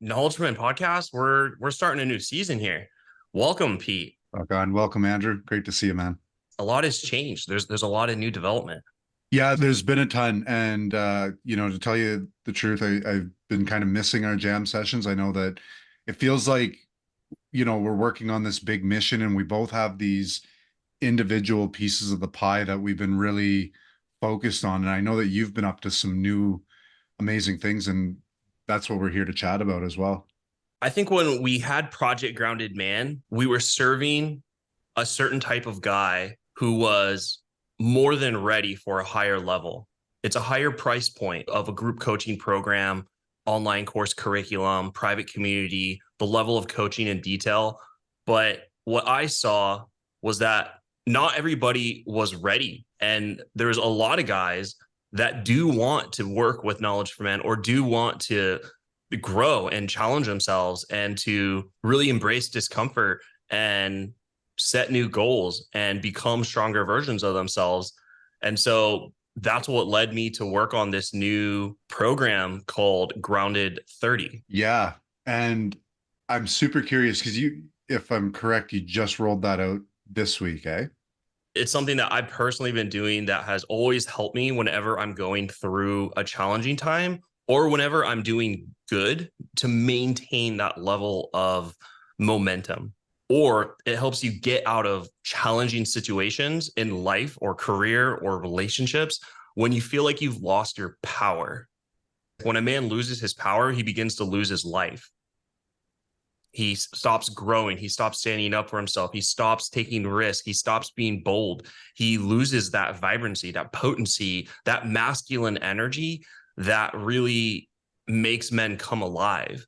Knowledge Man podcast. We're starting a new season here. Welcome, Pete. Oh God, welcome, Andrew. Great to see you, man. A lot has changed. There's a lot of new development. Yeah, there's been a ton, and to tell you the truth, I've been kind of missing our jam sessions. I know that it feels like we're working on this big mission, and we both have these individual pieces of the pie that we've been really focused on. And I know that you've been up to some new amazing things, and that's what we're here to chat about as well. I think when we had Project Grounded Man, we were serving a certain type of guy who was more than ready for a higher level. It's a higher price point of a group coaching program, online course curriculum, private community, the level of coaching in detail. But what I saw was that not everybody was ready. And there's a lot of guys that do want to work with Knowledge for Men or do want to grow and challenge themselves and to really embrace discomfort and set new goals and become stronger versions of themselves. And so that's what led me to work on this new program called Grounded 30. Yeah, and I'm super curious because if I'm correct, you just rolled that out this week, eh? It's something that I've personally been doing that has always helped me whenever I'm going through a challenging time or whenever I'm doing good to maintain that level of momentum. Or it helps you get out of challenging situations in life or career or relationships when you feel like you've lost your power. When a man loses his power, he begins to lose his life. He stops growing. He stops standing up for himself. He stops taking risks. He stops being bold. He loses that vibrancy, that potency, that masculine energy that really makes men come alive.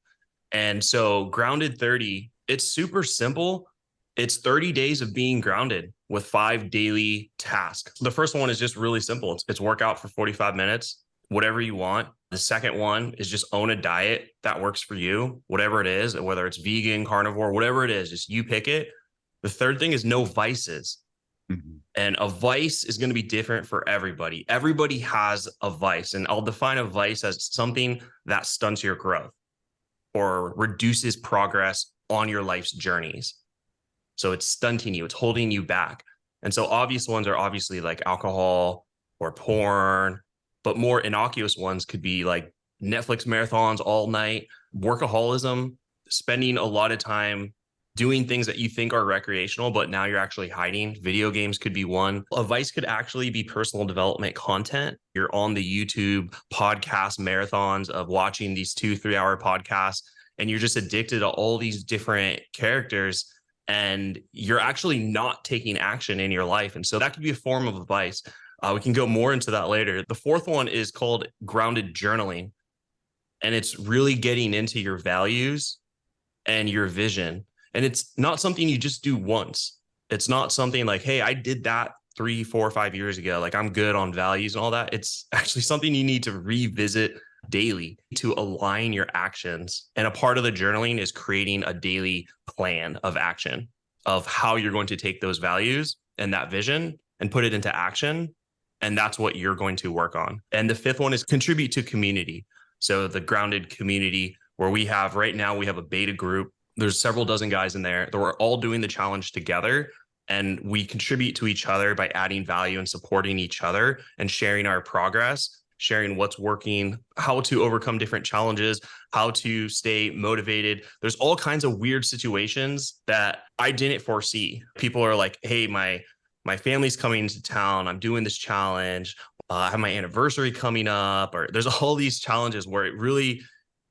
And so Grounded 30, it's super simple. It's 30 days of being grounded with 5 daily tasks. The first one is just really simple. It's workout for 45 minutes, whatever you want. The second one is just own a diet that works for you, whatever it is, whether it's vegan, carnivore, whatever it is, just you pick it. The third thing is no vices. Mhm. And a vice is going to be different for everybody. Everybody has a vice. And I'll define a vice as something that stunts your growth or reduces progress on your life's journeys. So it's stunting you, it's holding you back. And so obvious ones are obviously like alcohol or porn, but more innocuous ones could be like Netflix marathons all night, workaholism, spending a lot of time doing things that you think are recreational, but now you're actually hiding. Video games could be one. A vice could actually be personal development content. You're on the YouTube podcast marathons of watching these 2-3 hour podcasts, and you're just addicted to all these different characters, and you're actually not taking action in your life. And so that could be a form of a vice. We can go more into that later. The fourth one is called grounded journaling, and it's really getting into your values and your vision. And it's not something you just do once. It's not something like, hey, I did that 3, 4, 5 years ago. Like I'm good on values and all that. It's actually something you need to revisit daily to align your actions. And a part of the journaling is creating a daily plan of action of how you're going to take those values and that vision and put it into action. And that's what you're going to work on. And the fifth one is contribute to community. So the grounded community where we have right now, we have a beta group. There's several dozen guys in there that we're all doing the challenge together. And we contribute to each other by adding value and supporting each other and sharing our progress, sharing what's working, how to overcome different challenges, how to stay motivated. There's all kinds of weird situations that I didn't foresee. People are like, hey, my family's coming into town. I'm doing this challenge. I have my anniversary coming up, or there's all these challenges where it really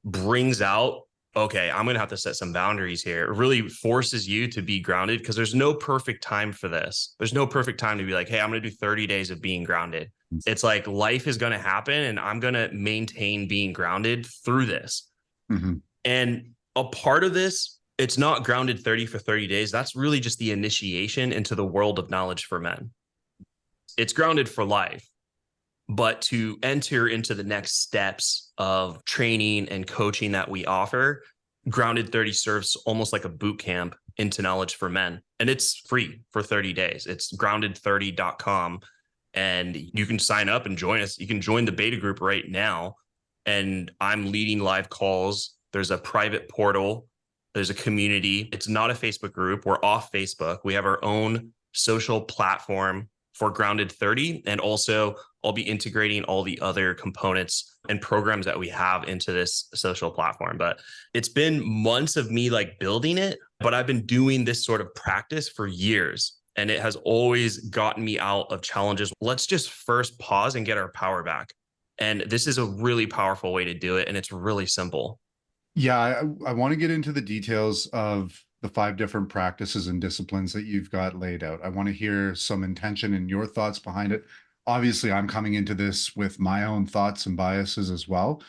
brings out, okay, I'm going to have to set some boundaries here. It really forces you to be grounded because there's no perfect time for this. There's no perfect time to be like, hey, I'm going to do 30 days of being grounded. It's like life is going to happen and I'm going to maintain being grounded through this. Mhm. And a part of this, it's not grounded 30 for 30 days. That's really just the initiation into the world of Knowledge for Men. It's grounded for life. But to enter into the next steps of training and coaching that we offer, Grounded 30 serves almost like a boot camp into Knowledge for Men. And it's free for 30 days. It's grounded30.com. And you can sign up and join us. You can join the beta group right now. And I'm leading live calls There's a private portal. There's a community. It's not a Facebook group. We're off Facebook. We have our own social platform for Grounded 30. And also, I'll be integrating all the other components and programs that we have into this social platform. But it's been months of me like building it, but I've been doing this sort of practice for years. And it has always gotten me out of challenges. Let's just first pause and get our power back. And this is a really powerful way to do it. And it's really simple. Yeah, I want to get into the details of the 5 different practices and disciplines that you've got laid out. I want to hear some intention and your thoughts behind it. Obviously, I'm coming into this with my own thoughts and biases as well,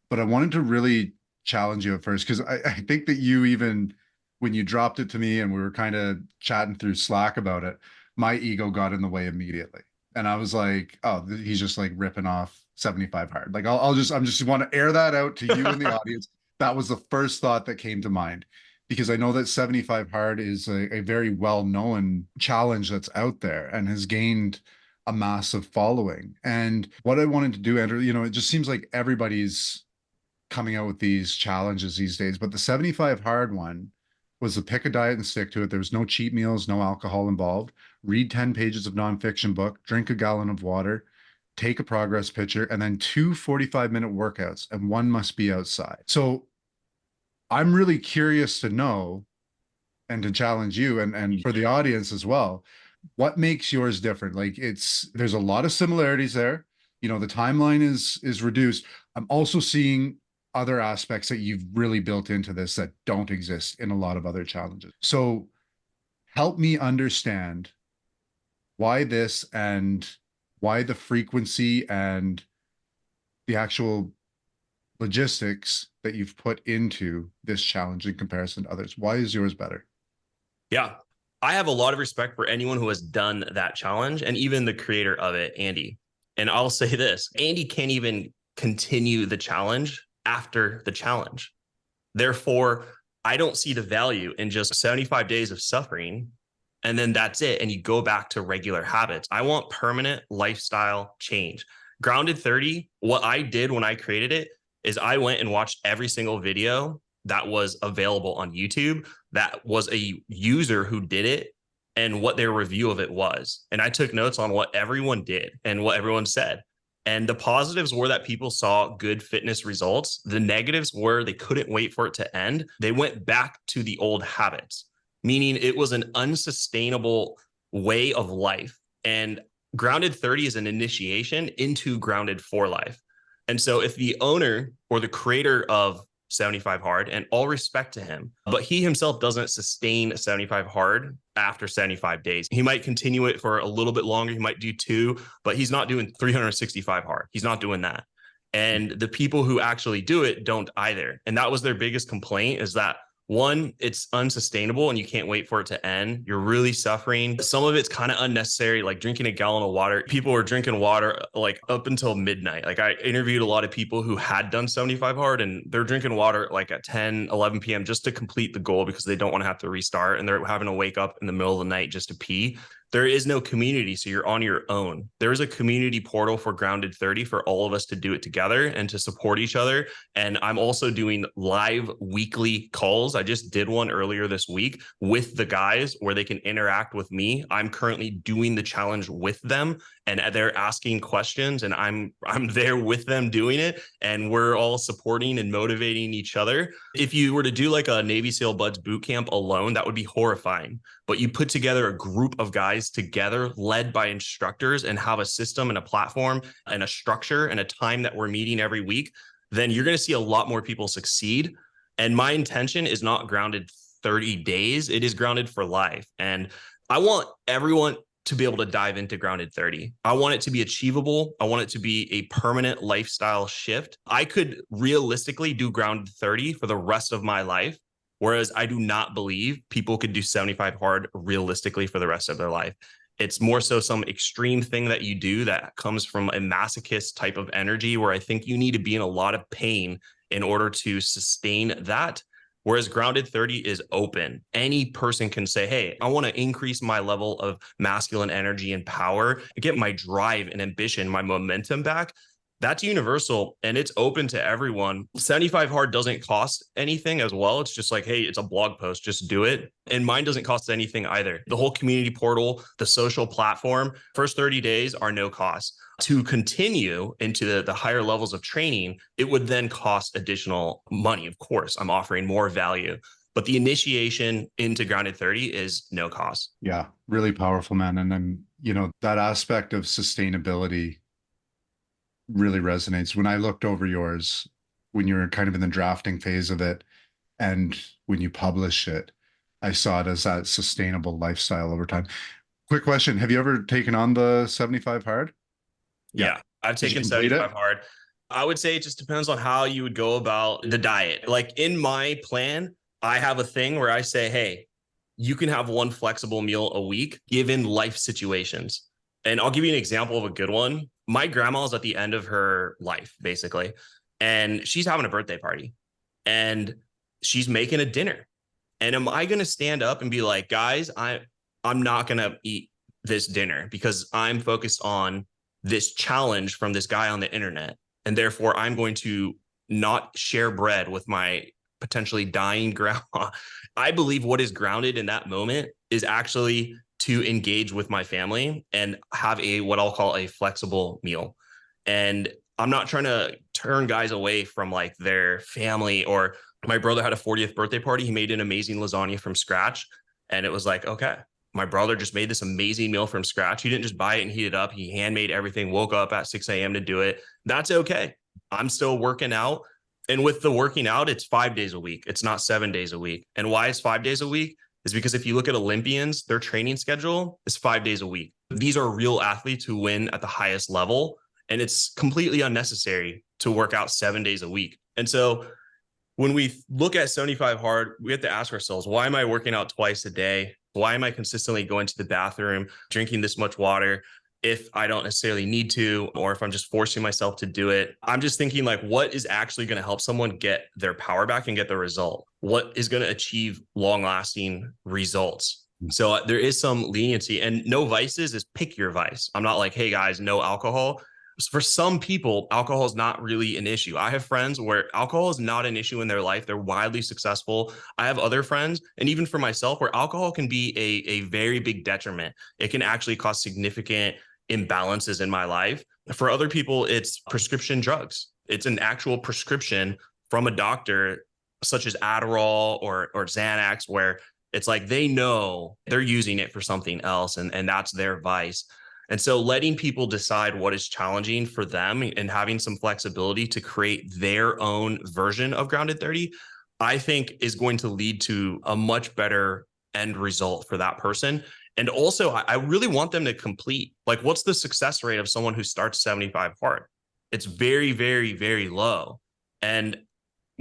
but I wanted to really challenge you at first because I think that you even, when you dropped it to me and we were kind of chatting through Slack about it, my ego got in the way immediately. And I was like, oh, he's just like ripping off 75 hard. Like I'm just want to air that out to you in the audience. That was the first thought that came to mind, because I know that 75 hard is a very well-known challenge that's out there and has gained a massive following. And what I wanted to do, Andrew, it just seems like everybody's coming out with these challenges these days, but the 75 hard one was to pick a diet and stick to it. There was no cheat meals, no alcohol involved. Read 10 pages of nonfiction book, drink a gallon of water, take a progress picture, and then 2 45-minute workouts, and one must be outside. So I'm really curious to know and to challenge you and for the audience as well, what makes yours different? Like there's a lot of similarities there. The timeline is reduced. I'm also seeing other aspects that you've really built into this that don't exist in a lot of other challenges. So help me understand why this and why the frequency and the actual logistics that you've put into this challenge in comparison to others. Why is yours better? Yeah. I have a lot of respect for anyone who has done that challenge and even the creator of it, Andy. And I'll say this, Andy can't even continue the challenge after the challenge. Therefore, I don't see the value in just 75 days of suffering and then that's it. And you go back to regular habits. I want permanent lifestyle change. Grounded 30, what I did when I created it is I went and watched every single video that was available on YouTube that was a user who did it and what their review of it was. And I took notes on what everyone did and what everyone said. And the positives were that people saw good fitness results. The negatives were they couldn't wait for it to end. They went back to the old habits, meaning it was an unsustainable way of life. And Grounded 30 is an initiation into Grounded for life. And so if the owner or the creator of 75 hard, and all respect to him, but he himself doesn't sustain 75 hard after 75 days. He might continue it for a little bit longer. He might do 2, but he's not doing 365 hard. He's not doing that. And the people who actually do it don't either. And that was their biggest complaint, is that one, it's unsustainable and you can't wait for it to end. You're really suffering. Some of it's kind of unnecessary, like drinking a gallon of water. People were drinking water like up until midnight. Like I interviewed a lot of people who had done 75 hard and they're drinking water like at 10, 11 p.m. just to complete the goal because they don't want to have to restart. And they're having to wake up in the middle of the night just to pee. There is no community, so you're on your own. There is a community portal for Grounded 30 for all of us to do it together and to support each other. And I'm also doing live weekly calls. I just did one earlier this week with the guys where they can interact with me. I'm currently doing the challenge with them and they're asking questions and I'm there with them doing it. And we're all supporting and motivating each other. If you were to do like a Navy SEAL Buds boot camp alone, that would be horrifying. But you put together a group of guys together led by instructors and have a system and a platform and a structure and a time that we're meeting every week, then you're going to see a lot more people succeed. And my intention is not Grounded 30 days. It is Grounded for life. And I want everyone to be able to dive into Grounded 30. I want it to be achievable. I want it to be a permanent lifestyle shift. I could realistically do Grounded 30 for the rest of my life. Whereas I do not believe people could do 75 hard realistically for the rest of their life. It's more so some extreme thing that you do that comes from a masochist type of energy where I think you need to be in a lot of pain in order to sustain that. Whereas Grounded 30 is open. Any person can say, hey, I want to increase my level of masculine energy and power, get my drive and ambition, my momentum back. That's universal and it's open to everyone. 75 hard doesn't cost anything as well. It's just like, hey, it's a blog post, just do it. And mine doesn't cost anything either. The whole community portal, the social platform, first 30 days are no cost. To continue into the higher levels of training, it would then cost additional money. Of course, I'm offering more value, but the initiation into Grounded 30 is no cost. Yeah, really powerful, man. And then, that aspect of sustainability really resonates. When I looked over yours, when you were kind of in the drafting phase of it, and when you publish it, I saw it as that sustainable lifestyle over time. Quick question. Have you ever taken on the 75 hard? Yeah, I've Did you taken complete 75 it? hard. I would say it just depends on how you would go about the diet. Like in my plan, I have a thing where I say, hey, you can have one flexible meal a week given life situations. And I'll give you an example of a good one. My grandma is at the end of her life, basically, and she's having a birthday party and she's making a dinner. And am I going to stand up and be like, guys, I'm not going to eat this dinner because I'm focused on this challenge from this guy on the internet. And therefore, I'm going to not share bread with my potentially dying grandma. I believe what is grounded in that moment is actually to engage with my family and have what I'll call a flexible meal. And I'm not trying to turn guys away from like their family. Or my brother had a 40th birthday party. He made an amazing lasagna from scratch. And it was like, okay, my brother just made this amazing meal from scratch. He didn't just buy it and heat it up. He handmade everything, woke up at 6 a.m. to do it. That's okay. I'm still working out. And with the working out, it's 5 days a week. It's not 7 days a week. And why is 5 days a week? Is because if you look at Olympians, their training schedule is 5 days a week. These are real athletes who win at the highest level. And it's completely unnecessary to work out 7 days a week. And so when we look at 75 hard, we have to ask ourselves, why am I working out twice a day? Why am I consistently going to the bathroom, drinking this much water if I don't necessarily need to, or if I'm just forcing myself to do it? I'm just thinking like, what is actually going to help someone get their power back and get the result? What is going to achieve long lasting results? So there is some leniency, and no vices is pick your vice. I'm not like, hey guys, no alcohol. For some people, alcohol is not really an issue. I have friends where alcohol is not an issue in their life. They're wildly successful. I have other friends, and even for myself, where alcohol can be a very big detriment. It can actually cause significant imbalances in my life. For other people, it's prescription drugs. It's an actual prescription from a doctor, such as Adderall or Xanax, where it's like they know they're using it for something else, and that's their vice. And so letting people decide what is challenging for them and having some flexibility to create their own version of Grounded 30, I think is going to lead to a much better end result for that person. And also, I really want them to complete. Like, what's the success rate of someone who starts 75 hard? It's very, very, very low. And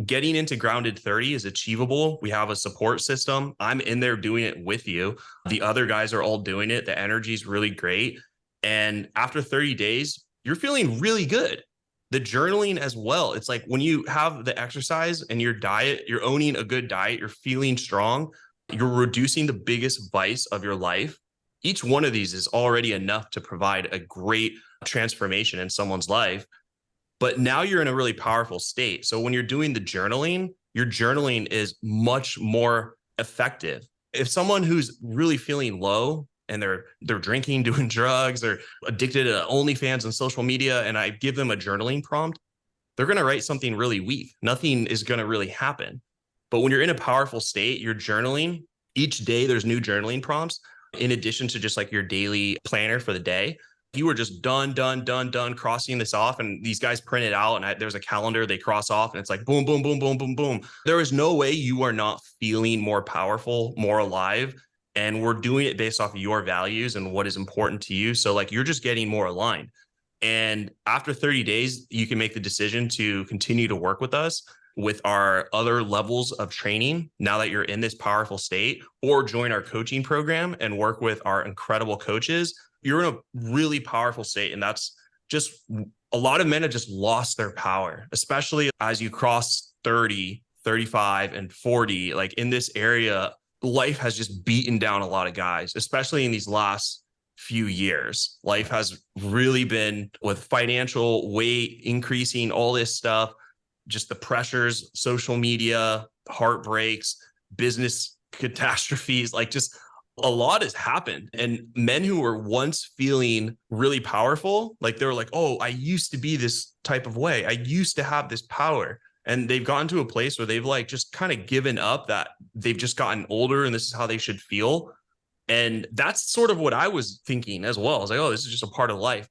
getting into Grounded 30 is achievable. We have a support system. I'm in there doing it with you. The other guys are all doing it. The energy is really great. And after 30 days, you're feeling really good. The journaling as well. It's like when you have the exercise and your diet, you're owning a good diet, you're feeling strong, you're reducing the biggest vice of your life. Each one of these is already enough to provide a great transformation in someone's life. But now you're in a really powerful state. So when you're doing the journaling, your journaling is much more effective. If someone who's really feeling low and they're drinking, doing drugs, they're addicted to OnlyFans and social media, and I give them a journaling prompt, they're going to write something really weak. Nothing is going to really happen. But when you're in a powerful state, you're journaling. Each day there's new journaling prompts in addition to just like your daily planner for the day. You were just done, crossing this off. And these guys print it out and there's a calendar they cross off and it's like boom, boom, boom, boom, boom, boom. There is no way you are not feeling more powerful, more alive. And we're doing it based off of your values and what is important to you. So like you're just getting more aligned. And after 30 days, you can make the decision to continue to work with us with our other levels of training now that you're in this powerful state, or join our coaching program and work with our incredible coaches. You're in a really powerful state. And that's just, a lot of men have just lost their power, especially as you cross 30, 35, and 40. Like in this area, life has just beaten down a lot of guys, especially in these last few years. Life has really been, with financial weight increasing, all this stuff, just the pressures, social media, heartbreaks, business catastrophes, like just a lot has happened. And men who were once feeling really powerful, like they were like, oh, I used to be this type of way. I used to have this power. And they've gotten to a place where they've like just kind of given up that they've just gotten older and this is how they should feel. And that's sort of what I was thinking as well. I was like, oh, this is just a part of life.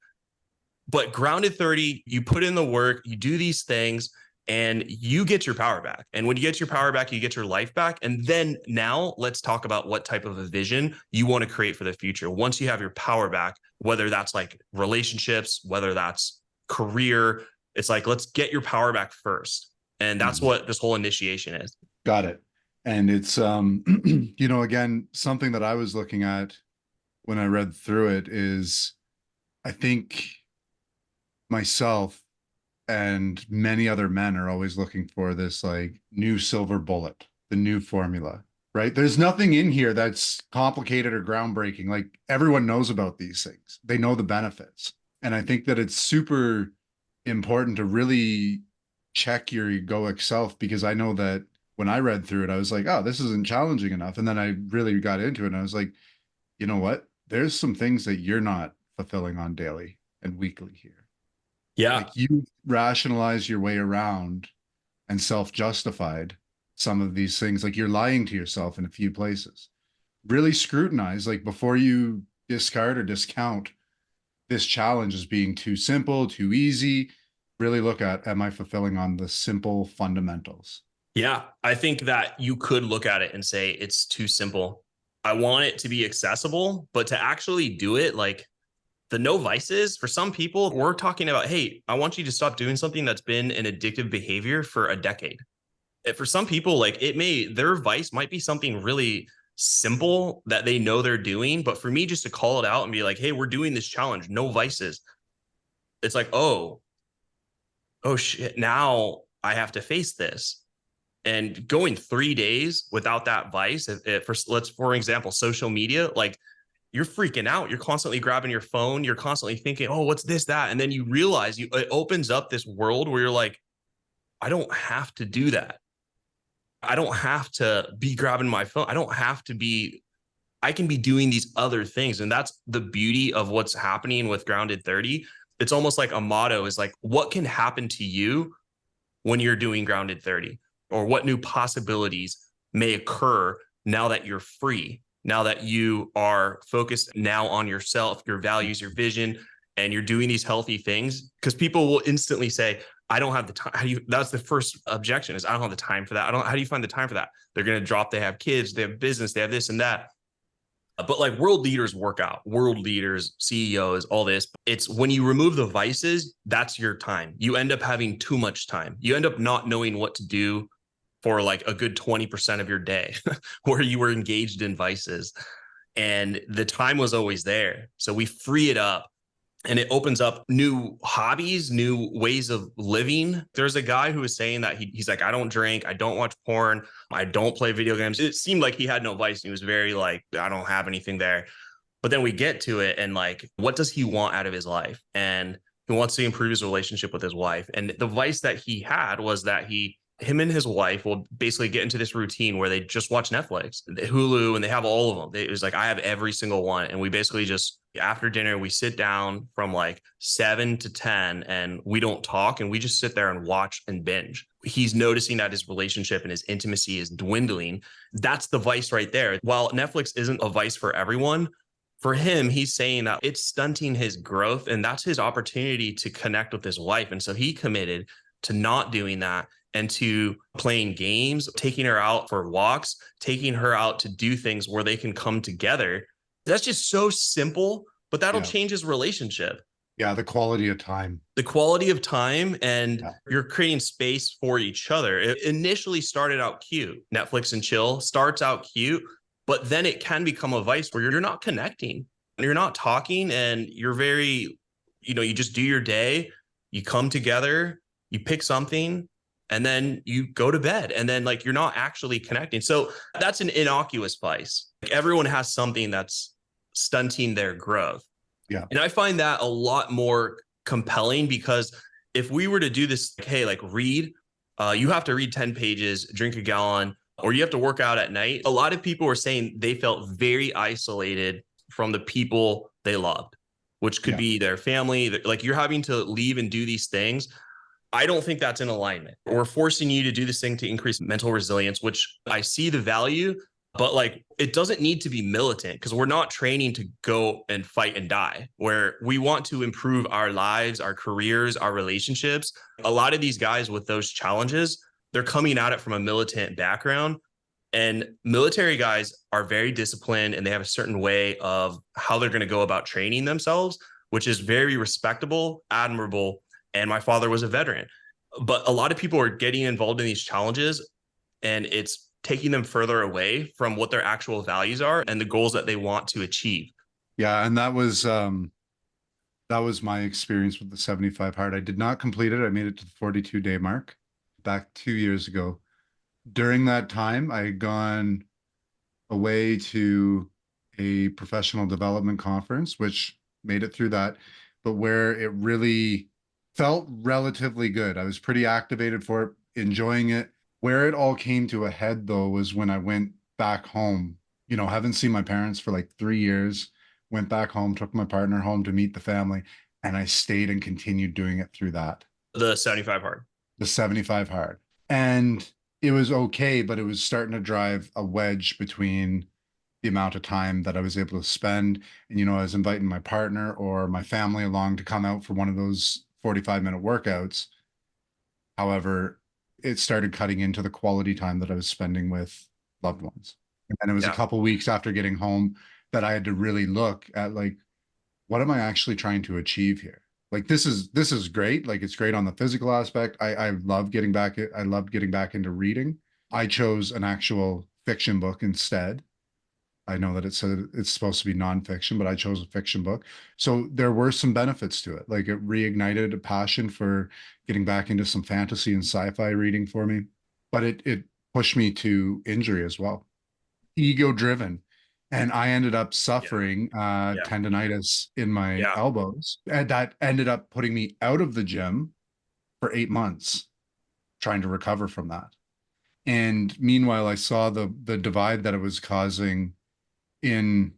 But grounded 30, you put in the work, you do these things, and you get your power back. And when you get your power back, you get your life back. And then now let's talk about what type of a vision you want to create for the future. Once you have your power back, whether that's like relationships, whether that's career, it's like, let's get your power back first. And that's what this whole initiation is. Got it. And it's, again, something that I was looking at when I read through it is, I think myself and many other men are always looking for this like new silver bullet, the new formula, right? There's nothing in here that's complicated or groundbreaking. Like everyone knows about these things. They know the benefits. And I think that it's super important to really check your egoic self, because I know that when I read through it, I was like, oh, this isn't challenging enough. And then I really got into it and I was like, you know what? There's some things that you're not fulfilling on daily and weekly here. Yeah. Like you rationalize your way around and self-justified some of these things. Like you're lying to yourself in a few places. Really scrutinize, like before you discard or discount this challenge as being too simple, too easy, really look at, am I fulfilling on the simple fundamentals? Yeah, I think that you could look at it and say it's too simple. I want it to be accessible, but to actually do it, like the no vices, for some people, we're talking about, hey, I want you to stop doing something that's been an addictive behavior for a decade. And for some people, like their vice might be something really simple that they know they're doing. But for me, just to call it out and be like, hey, we're doing this challenge, no vices. It's like, oh shit, now I have to face this. And going 3 days without that vice, for example, social media, like you're freaking out. You're constantly grabbing your phone. You're constantly thinking, oh, what's this, that? And then you realize it opens up this world where you're like, I don't have to do that. I don't have to be grabbing my phone. I can be doing these other things. And that's the beauty of what's happening with Grounded 30. It's almost like a motto is like, what can happen to you when you're doing Grounded 30? Or what new possibilities may occur now that you're free, now that you are focused now on yourself, your values, your vision, and you're doing these healthy things? Because people will instantly say, I don't have the time. That's the first objection is I don't have the time for that. How do you find the time for that? They're going to drop, they have kids, they have business, they have this and that. But like world leaders work out, world leaders, CEOs, all this. It's when you remove the vices, that's your time. You end up having too much time. You end up not knowing what to do for like a good 20% of your day where you were engaged in vices. And the time was always there. So we free it up and it opens up new hobbies, new ways of living. There's a guy who was saying that he's like, I don't drink, I don't watch porn, I don't play video games. It seemed like he had no vice. He was very like, I don't have anything there. But then we get to it and like, what does he want out of his life? And he wants to improve his relationship with his wife. And the vice that he had was that him and his wife will basically get into this routine where they just watch Netflix, Hulu, and they have all of them. It was like, I have every single one. And we basically just, after dinner, we sit down from like 7 to 10 and we don't talk and we just sit there and watch and binge. He's noticing that his relationship and his intimacy is dwindling. That's the vice right there. While Netflix isn't a vice for everyone, for him, he's saying that it's stunting his growth and that's his opportunity to connect with his wife. And so he committed to not doing that and to playing games, taking her out for walks, taking her out to do things where they can come together. That's just so simple, but that'll change his relationship. Yeah, the quality of time. The quality of time, and you're creating space for each other. It initially started out cute. Netflix and chill starts out cute, but then it can become a vice where you're not connecting, you're not talking, and you're very, you just do your day, you come together, you pick something, and then you go to bed, and then like you're not actually connecting. So that's an innocuous vice. Like everyone has something that's stunting their growth. Yeah. And I find that a lot more compelling, because if we were to do this, like, hey, like read, you have to read 10 pages, drink a gallon, or you have to work out at night. A lot of people were saying they felt very isolated from the people they loved, which could Yeah. be their family. Like, you're having to leave and do these things. I don't think that's in alignment. We're forcing you to do this thing to increase mental resilience, which I see the value, but like, it doesn't need to be militant, because we're not training to go and fight and die. Where we want to improve our lives, our careers, our relationships. A lot of these guys with those challenges, they're coming at it from a militant background. And military guys are very disciplined, and they have a certain way of how they're going to go about training themselves, which is very respectable, admirable. And my father was a veteran. But a lot of people are getting involved in these challenges, and it's taking them further away from what their actual values are and the goals that they want to achieve. Yeah. And that was my experience with the 75 hard. I did not complete it. I made it to the 42-day mark back 2 years ago. During that time, I had gone away to a professional development conference, which made it through that, but where it really felt relatively good. I was pretty activated for it, enjoying it. Where it all came to a head, though, was when I went back home. You know, haven't seen my parents for like 3 years, went back home, took my partner home to meet the family, and I stayed and continued doing it through that. The 75 hard. The 75 hard. And it was okay, but it was starting to drive a wedge between the amount of time that I was able to spend. And, you know, I was inviting my partner or my family along to come out for one of those 45-minute workouts. However, it started cutting into the quality time that I was spending with loved ones. And it was a couple weeks after getting home that I had to really look at, like, what am I actually trying to achieve here? Like, this is great. Like, it's great on the physical aspect. I love getting back. I loved getting back into reading. I chose an actual fiction book instead. I know that it's supposed to be nonfiction, but I chose a fiction book. So there were some benefits to it. Like, it reignited a passion for getting back into some fantasy and sci-fi reading for me. But it pushed me to injury as well. Ego driven. And I ended up suffering tendonitis in my elbows. And that ended up putting me out of the gym for 8 months, trying to recover from that. And meanwhile, I saw the divide that it was causing in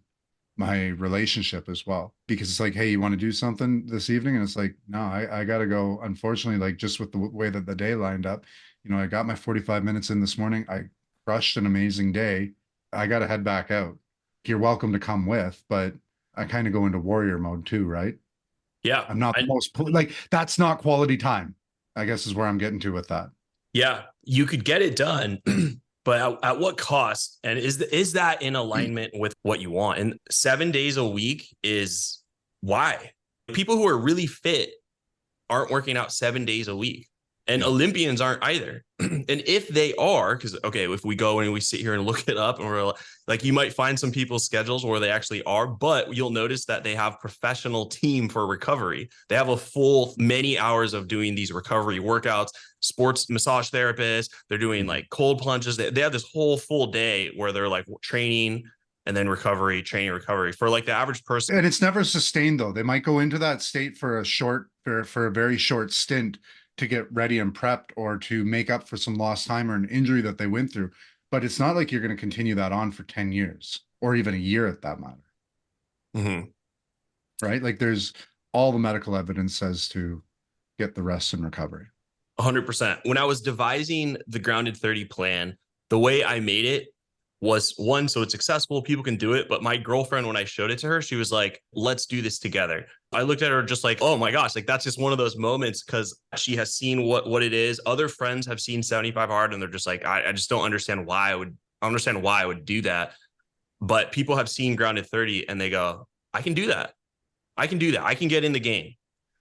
my relationship as well. Because it's like, hey, you want to do something this evening? And it's like, no, I got to go. Unfortunately, like, just with the way that the day lined up, you know, I got my 45 minutes in this morning. I crushed an amazing day. I got to head back out. You're welcome to come with, but I kind of go into warrior mode too, right? Yeah. I'm not the most, like, that's not quality time, I guess, is where I'm getting to with that. Yeah. You could get it done, but at what cost? And is that in alignment with what you want? And 7 days a week is why people who are really fit aren't working out 7 days a week. And Olympians aren't either. And if they are, because, okay, if we go and we sit here and look it up, and we're like, you might find some people's schedules where they actually are, but you'll notice that they have professional team for recovery. They have a full many hours of doing these recovery workouts, sports massage therapists. They're doing like cold plunges. They have this whole full day where they're like training and then recovery, training, recovery for like the average person. And it's never sustained, though. They might go into that state for a very short stint to get ready and prepped, or to make up for some lost time or an injury that they went through. But it's not like you're going to continue that on for 10 years or even a year at that matter. Mm-hmm. Right? Like, there's all the medical evidence says to get the rest and recovery. 100%. When I was devising the Grounded 30 plan, the way I made it was, one, so it's accessible, people can do it. But my girlfriend, when I showed it to her, she was like, let's do this together. I looked at her just like, oh my gosh, like, that's just one of those moments, because she has seen what it is. Other friends have seen 75 hard, and they're just like, I just don't understand why I would do that. But people have seen Grounded 30 and they go, I can do that. I can do that. I can get in the game.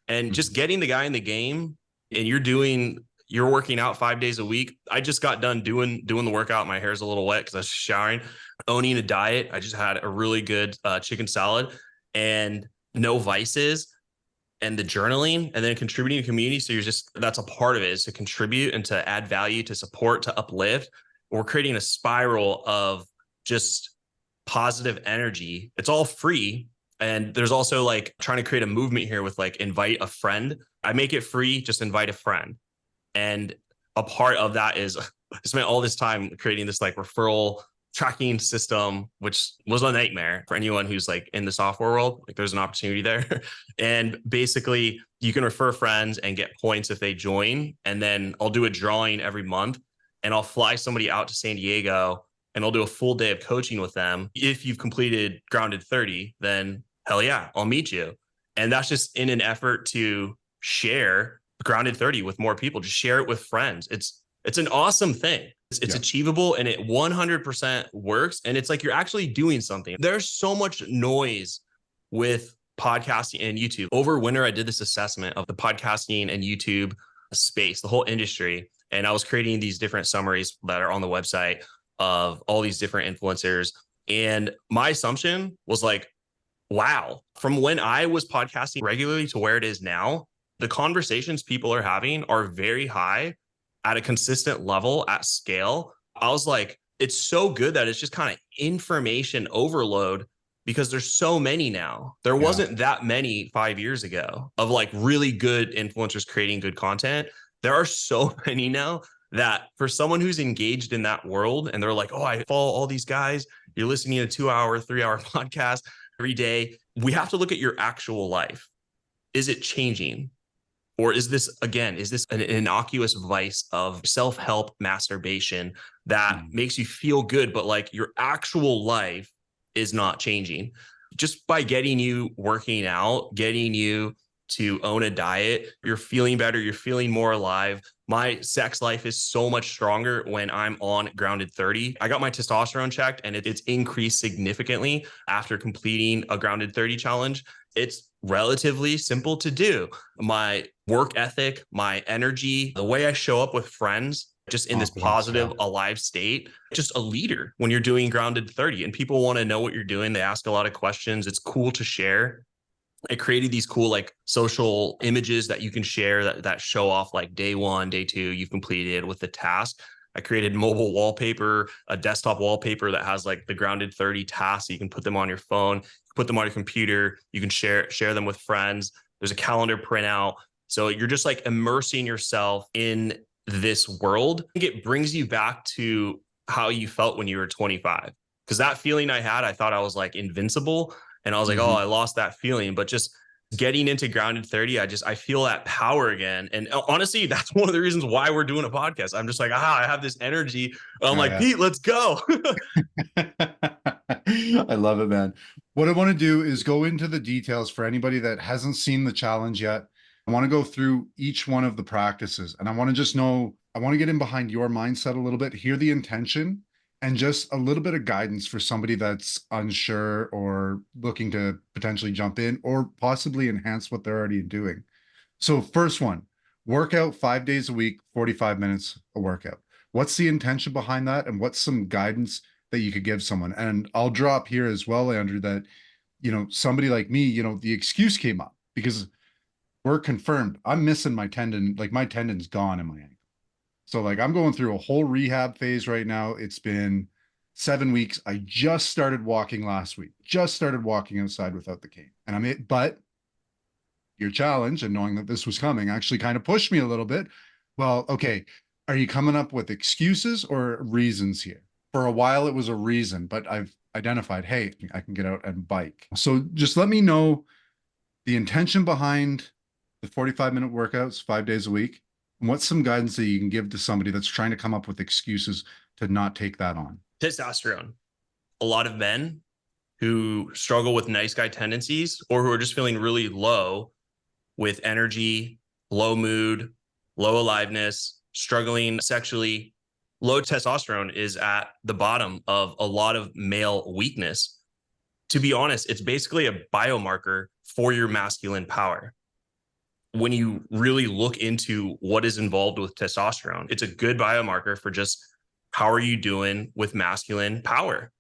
And just getting the guy in the game, and you're working out 5 days a week. I just got done doing the workout. My hair's a little wet because I was showering. Owning a diet. I just had a really good chicken salad and no vices, and the journaling, and then contributing to community. So that's a part of it, is to contribute and to add value, to support, to uplift. We're creating a spiral of just positive energy. It's all free. And there's also like trying to create a movement here with like invite a friend. I make it free, just invite a friend. And a part of that is I spent all this time creating this like referral tracking system, which was a nightmare for anyone who's like in the software world. Like there's an opportunity there. And basically you can refer friends and get points if they join. And then I'll do a drawing every month and I'll fly somebody out to San Diego and I'll do a full day of coaching with them. If you've completed Grounded 30, then hell yeah, I'll meet you. And that's just in an effort to share Grounded 30 with more people, just share it with friends. It's an awesome thing. It's achievable and it 100% works. And it's like you're actually doing something. There's so much noise with podcasting and YouTube. Over winter, I did this assessment of the podcasting and YouTube space, the whole industry. And I was creating these different summaries that are on the website of all these different influencers. And my assumption was like, wow, from when I was podcasting regularly to where it is now, the conversations people are having are very high at a consistent level at scale. I was like, it's so good that it's just kind of information overload because there's so many now. There wasn't that many 5 years ago of like really good influencers creating good content. There are so many now that for someone who's engaged in that world and they're like, oh, I follow all these guys. You're listening to a 2-hour, 3-hour podcast every day. We have to look at your actual life. Is it changing? Or is this an innocuous vice of self-help masturbation that makes you feel good, but like your actual life is not changing? Just by getting you working out, getting you to own a diet, you're feeling better, you're feeling more alive. My sex life is so much stronger when I'm on Grounded 30. I got my testosterone checked and it's increased significantly after completing a Grounded 30 challenge. It's relatively simple to do. My work ethic, my energy, the way I show up with friends, just in this positive, alive state, just a leader when you're doing Grounded 30 and people want to know what you're doing. They ask a lot of questions. It's cool to share. I created these cool like social images that you can share that show off like day 1, day 2, you've completed with the task. I created mobile wallpaper, a desktop wallpaper that has like the Grounded 30 tasks. So you can put them on your phone, put them on your computer. You can share them with friends. There's a calendar printout. So you're just like immersing yourself in this world. I think it brings you back to how you felt when you were 25. Because that feeling I had, I thought I was like invincible. And I was like, oh, I lost that feeling. But just getting into Grounded 30, I feel that power again. And honestly, that's one of the reasons why we're doing a podcast. I'm just like, I have this energy. I'm like, Pete, let's go. I love it, man. What I want to do is go into the details for anybody that hasn't seen the challenge yet. I want to go through each one of the practices and I want to just know, I want to get in behind your mindset a little bit, hear the intention and just a little bit of guidance for somebody that's unsure or looking to potentially jump in or possibly enhance what they're already doing. So first one, workout 5 days a week, 45 minutes a workout. What's the intention behind that? And what's some guidance that you could give someone? And I'll drop here as well, Andrew, that, somebody like me, the excuse came up because we're confirmed. I'm missing my tendon, like my tendon's gone in my ankle. So like I'm going through a whole rehab phase right now. It's been 7 weeks. I just started walking last week, just started walking outside without the cane. But your challenge and knowing that this was coming actually kind of pushed me a little bit. Well, okay. Are you coming up with excuses or reasons here? For a while, it was a reason, but I've identified, hey, I can get out and bike. So just let me know the intention behind the 45-minute workouts 5 days a week. And what's some guidance that you can give to somebody that's trying to come up with excuses to not take that on? Testosterone. A lot of men who struggle with nice guy tendencies or who are just feeling really low with energy, low mood, low aliveness, struggling sexually, low testosterone is at the bottom of a lot of male weakness. To be honest, it's basically a biomarker for your masculine power. When you really look into what is involved with testosterone, it's a good biomarker for just how are you doing with masculine power.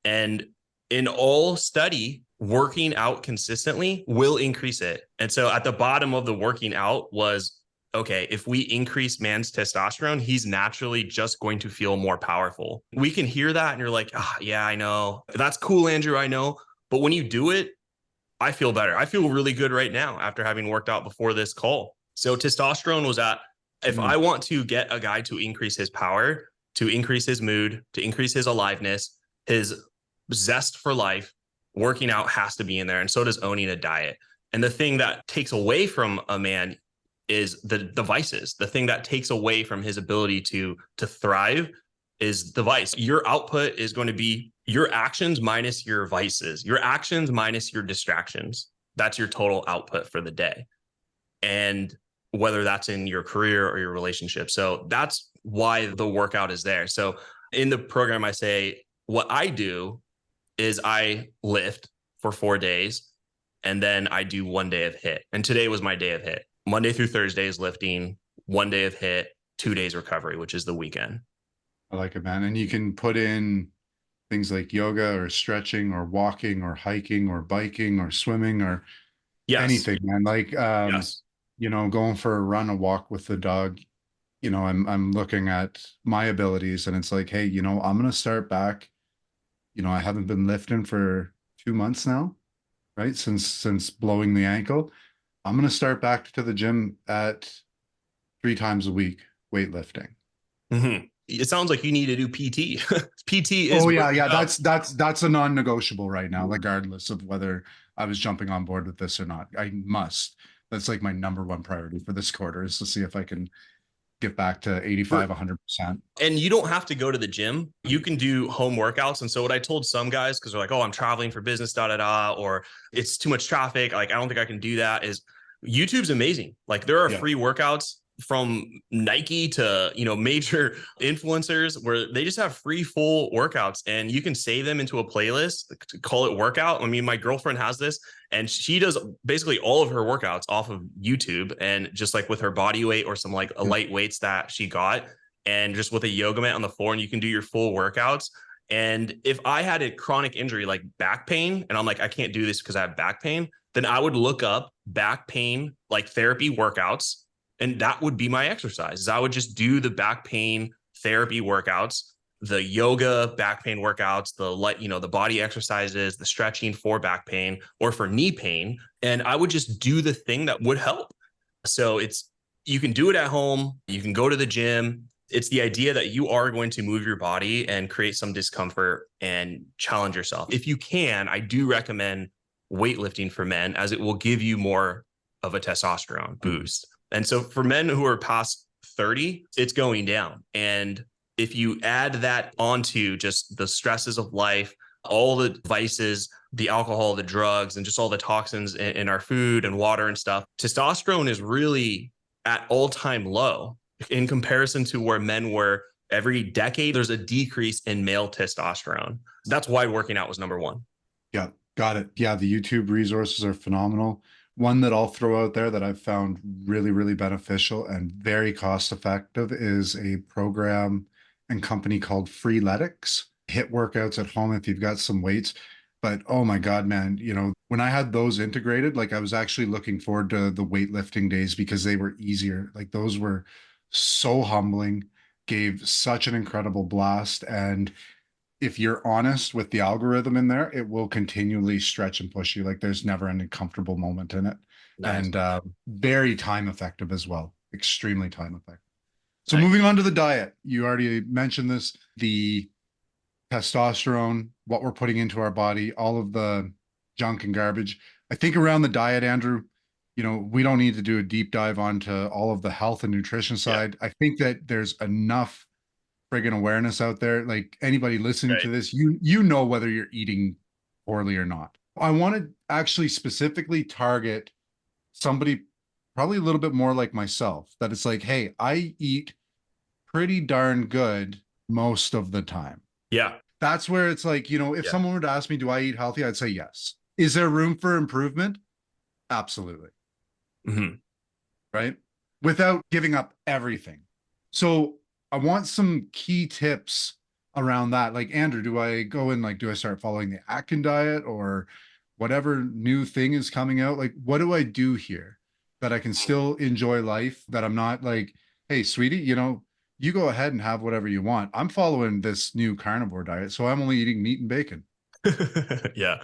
And in all study, working out consistently will increase it. And so at the bottom of the working out was okay, if we increase man's testosterone, he's naturally just going to feel more powerful. We can hear that and you're like, ah, yeah, I know. That's cool, Andrew, I know. But when you do it, I feel better. I feel really good right now after having worked out before this call. So testosterone was at, if I want to get a guy to increase his power, to increase his mood, to increase his aliveness, his zest for life, working out has to be in there. And so does owning a diet. And the thing that takes away from a man is the vices. The thing that takes away from his ability to thrive is the vice. Your output is going to be your actions minus your vices, your actions minus your distractions. That's your total output for the day. And whether that's in your career or your relationship. So that's why the workout is there. So in the program, I say what I do is I lift for 4 days and then I do 1 day of hit. And today was my day of hit. Monday through Thursday is lifting, 1 day of hit, 2 days recovery, which is the weekend. I like it, man. And you can put in things like yoga or stretching or walking or hiking or biking or swimming or anything, man. Like, yes. Going for a run, a walk with the dog, I'm looking at my abilities and it's like, hey, I'm going to start back. I haven't been lifting for 2 months now, right? Since blowing the ankle. I'm going to start back to the gym at 3 times a week, weightlifting. Mm-hmm. It sounds like you need to do PT. PT is. Oh yeah. That's a non-negotiable right now, regardless of whether I was jumping on board with this or not. I must. That's like my number one priority for this quarter is to see if I can get back to 85, 100%. And you don't have to go to the gym. You can do home workouts. And so what I told some guys, because they're like, oh, I'm traveling for business, or it's too much traffic. Like, I don't think I can do that, is YouTube's amazing. Like, there are free workouts from Nike to, major influencers where they just have free full workouts and you can save them into a playlist, call it workout. I mean, my girlfriend has this and she does basically all of her workouts off of YouTube and just like with her body weight or some like light weights that she got and just with a yoga mat on the floor, and you can do your full workouts. And if I had a chronic injury like back pain and I'm like, I can't do this because I have back pain, then I would look up back pain, like therapy workouts. And that would be my exercise. I would just do the back pain therapy workouts, the yoga back pain workouts, the body exercises, the stretching for back pain or for knee pain. And I would just do the thing that would help. So you can do it at home. You can go to the gym. It's the idea that you are going to move your body and create some discomfort and challenge yourself. If you can, I do recommend weightlifting for men as it will give you more of a testosterone boost. And so for men who are past 30, it's going down. And if you add that onto just the stresses of life, all the vices, the alcohol, the drugs, and just all the toxins in our food and water and stuff, testosterone is really at all-time low in comparison to where men were. Every decade, there's a decrease in male testosterone. That's why working out was number one. Yeah, got it. Yeah, the YouTube resources are phenomenal. One that I'll throw out there that I've found really, really beneficial and very cost effective is a program and company called Freeletics. Hit workouts at home if you've got some weights. But oh my God, man, when I had those integrated, like I was actually looking forward to the weightlifting days because they were easier. Like those were so humbling, gave such an incredible blast. And if you're honest with the algorithm in there, it will continually stretch and push you. Like there's never any comfortable moment in it. Nice. And very time effective as well. Extremely time effective. So nice. Moving on to the diet, you already mentioned this, the testosterone, what we're putting into our body, all of the junk and garbage. I think around the diet, Andrew, we don't need to do a deep dive onto all of the health and nutrition side. I think that there's enough friggin' awareness out there. Like anybody listening to this, you know whether you're eating poorly or not. I want to actually specifically target somebody probably a little bit more like myself, that it's like, hey, I eat pretty darn good most of the time. Yeah. That's where it's like, if someone were to ask me, do I eat healthy? I'd say yes. Is there room for improvement? Absolutely. Mm-hmm. Right? Without giving up everything. So I want some key tips around that. Like, Andrew, do I go in, do I start following the Atkins diet or whatever new thing is coming out? Like, what do I do here? that I can still enjoy life, that I'm not like, hey, sweetie, you go ahead and have whatever you want. I'm following this new carnivore diet, so I'm only eating meat and bacon. Yeah.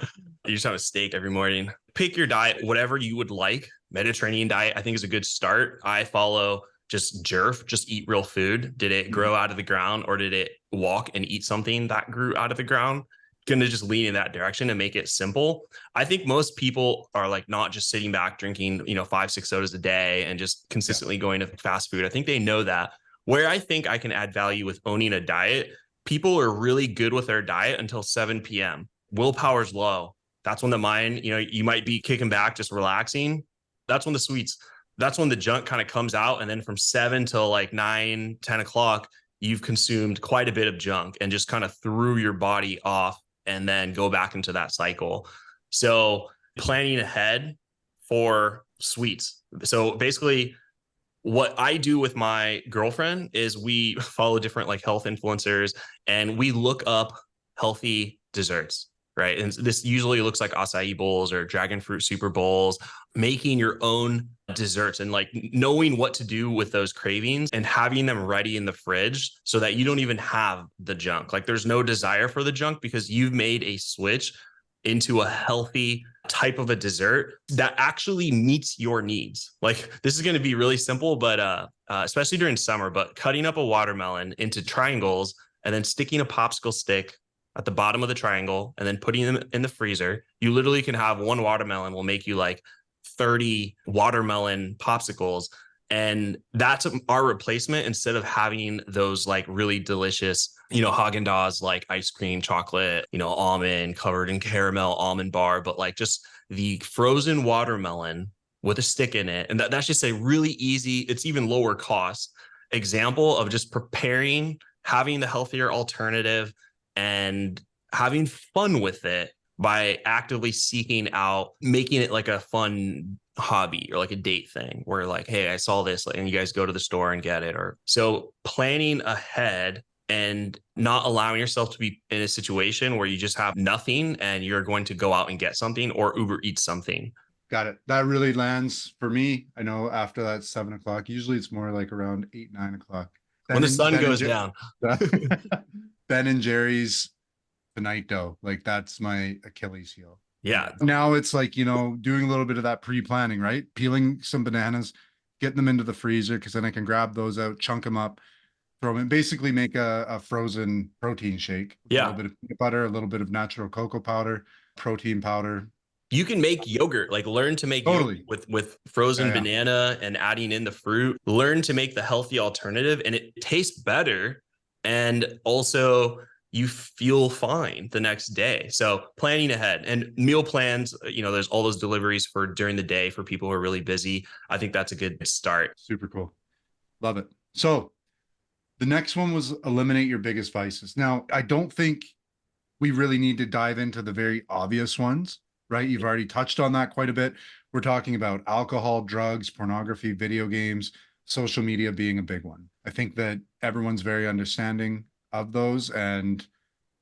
You just have a steak every morning. Pick your diet, whatever you would like. Mediterranean diet, I think, is a good start. I follow just jerf, just eat real food. Did it grow out of the ground, or did it walk and eat something that grew out of the ground? Going to just lean in that direction and make it simple. I think most people are like not just sitting back drinking, 5, 6 sodas a day and just Yeah. consistently going to fast food. I think they know that. Where I think I can add value with owning a diet, people are really good with their diet until 7 p.m. Willpower's low. That's when the mind, you might be kicking back, just relaxing. That's when the sweets, that's when the junk kind of comes out. And then from 7 till like 9, 10 o'clock, you've consumed quite a bit of junk and just kind of threw your body off and then go back into that cycle. So planning ahead for sweets. So basically, what I do with my girlfriend is we follow different like health influencers and we look up healthy desserts, right? And this usually looks like acai bowls or dragon fruit super bowls, making your own desserts and like knowing what to do with those cravings and having them ready in the fridge so that you don't even have the junk. Like there's no desire for the junk because you've made a switch into a healthy type of a dessert that actually meets your needs. Like this is going to be really simple, but especially during summer, but cutting up a watermelon into triangles and then sticking a popsicle stick at the bottom of the triangle and then putting them in the freezer. You literally can have one watermelon will make you like 30 watermelon popsicles. And that's our replacement instead of having those like really delicious, Haagen-Dazs, like ice cream, chocolate, almond covered in caramel almond bar, but like just the frozen watermelon with a stick in it. And that's just a really easy, it's even lower cost example of just preparing, having the healthier alternative and having fun with it by actively seeking out, making it like a fun hobby or like a date thing where like, hey, I saw this and you guys go to the store and get it. Or so planning ahead and not allowing yourself to be in a situation where you just have nothing and you're going to go out and get something or Uber Eats something. Got it. That really lands for me. I know after that 7 o'clock, usually it's more like around 8, 9 o'clock. When the sun goes Jer- down. Ben and Jerry's tonight dough. Like that's my Achilles heel. Yeah. Now it's like, doing a little bit of that pre-planning, right? Peeling some bananas, getting them into the freezer because then I can grab those out, chunk them up, throw them in, basically make a frozen protein shake. A little bit of peanut butter, a little bit of natural cocoa powder, protein powder. You can make yogurt, like learn to make Totally. yogurt with frozen banana and adding in the fruit. Learn to make the healthy alternative and it tastes better. And also you feel fine the next day. So planning ahead and meal plans, there's all those deliveries for during the day for people who are really busy. I think that's a good start. Super cool. Love it. So the next one was eliminate your biggest vices. Now, I don't think we really need to dive into the very obvious ones, right? You've already touched on that quite a bit. We're talking about alcohol, drugs, pornography, video games, social media being a big one. I think that everyone's very understanding of those. And